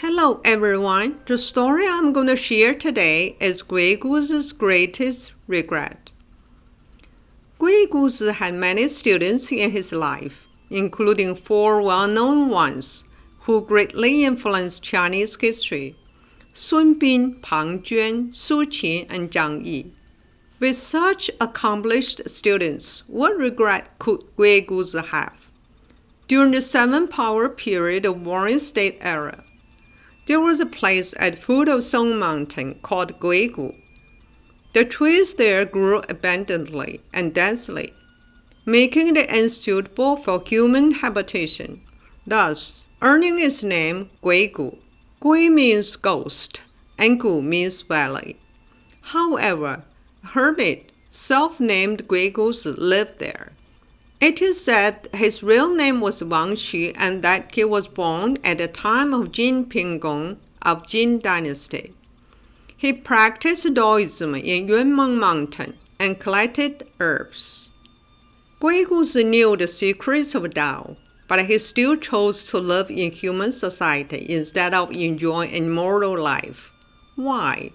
Hello everyone. The story I'm going to share today is Guiguzi's greatest regret. Guiguzi had many students in his life, including 4 well-known ones who greatly influenced Chinese history: Sun Bin, Pang Juan, Su Qin, and Zhang Yi. With such accomplished students, what regret could Guiguzi have? During the Seven Power period of Warring State era, there was a place at the foot of Song Mountain called Guigu. The trees there grew abundantly and densely, making it unsuitable for human habitation, thus earning its name Guigu. Gui means ghost, and Gu means valley. However, a hermit, self-named Guiguzi, lived there. It is said his real name was Wang Xu and that he was born at the time of Jin Pinggong of Jin Dynasty. He practiced Daoism in Yunmeng Mountain and collected herbs. Guiguzi knew the secrets of Tao, but he still chose to live in human society instead of enjoying immortal life. Why?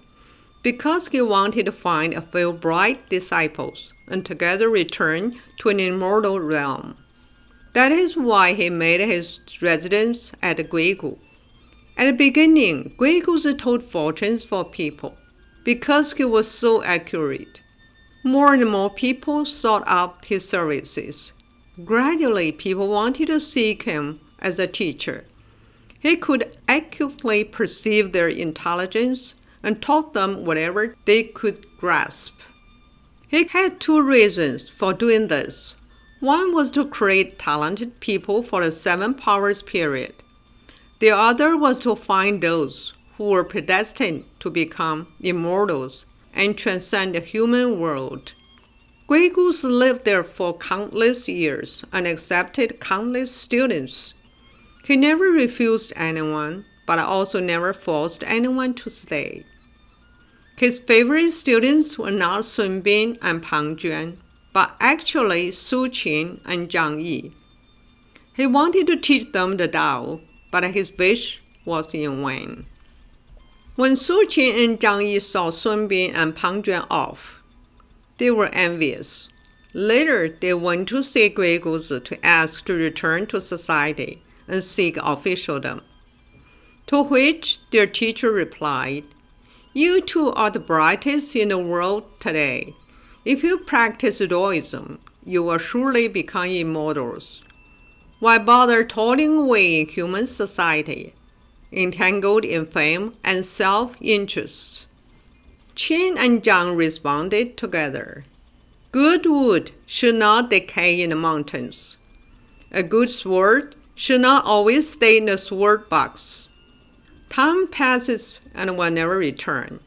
Because he wanted to find a few bright disciples and together return to an immortal realm. That is why he made his residence at Guigu. At the beginning, Guiguzi told fortunes for people because he was so accurate. More and more people sought out his services. Gradually, people wanted to seek him as a teacher. He could accurately perceive their intelligence and taught them whatever they could grasp. He had 2 reasons for doing this. One was to create talented people for the Seven Powers period. The other was to find those who were predestined to become immortals and transcend the human world. Guiguzi lived there for countless years and accepted countless students. He never refused anyone, but also never forced anyone to stay. His favorite students were not Sun Bin and Pang Juan, but actually Su Qin and Zhang Yi. He wanted to teach them the Tao, but his wish was in vain. When Su Qin and Zhang Yi saw Sun Bin and Pang Juan off, they were envious. Later, they went to see Guiguzi to ask to return to society and seek officialdom. To which their teacher replied, "You two are the brightest in the world today. If you practice Daoism, you will surely become immortals. Why bother toiling away in human society, entangled in fame and self-interest?" Qin and Zhang responded together, "Good wood should not decay in the mountains. A good sword should not always stay in the sword box. Time passes and will never return.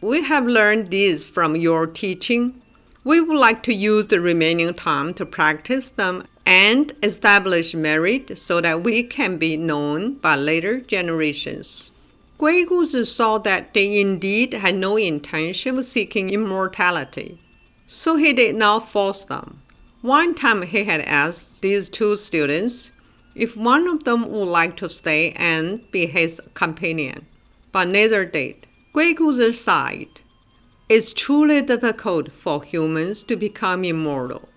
We have learned this from your teaching. We would like to use the remaining time to practice them and establish merit so that we can be known by later generations." Guiguzi saw that they indeed had no intention of seeking immortality, so he did not force them. One time he had asked these 2 students if one of them would like to stay and be his companion, but neither did. Guiguzi sighed. "It's truly difficult for humans to become immortal."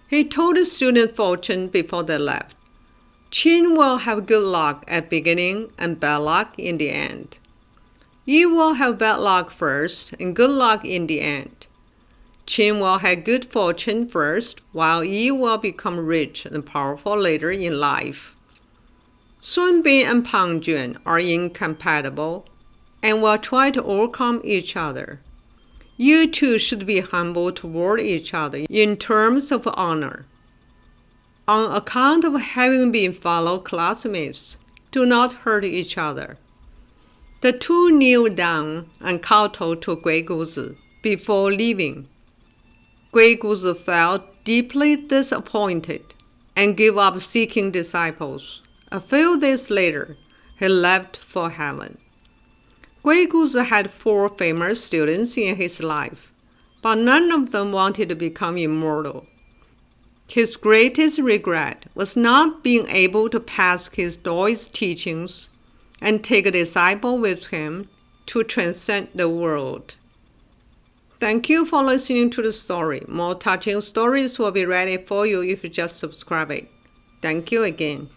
He told the student fortune before they left. Qin will have good luck at beginning and bad luck in the end. You will have bad luck first and good luck in the end. Qin will have good fortune first, while Yi will become rich and powerful later in life. Sun Bin and Pang Juan are incompatible and will try to overcome each other. You two should be humble toward each other in terms of honor. On account of having been fellow classmates, do not hurt each other." The 2 kneeled down and kowtowed to Guiguzi before leaving. Guiguzi felt deeply disappointed and gave up seeking disciples. A few days later, he left for heaven. Guiguzi had 4 famous students in his life, but none of them wanted to become immortal. His greatest regret was not being able to pass his Daoist teachings and take a disciple with him to transcend the world. Thank you for listening to the story. More touching stories will be ready for you if you just subscribe it. Thank you again.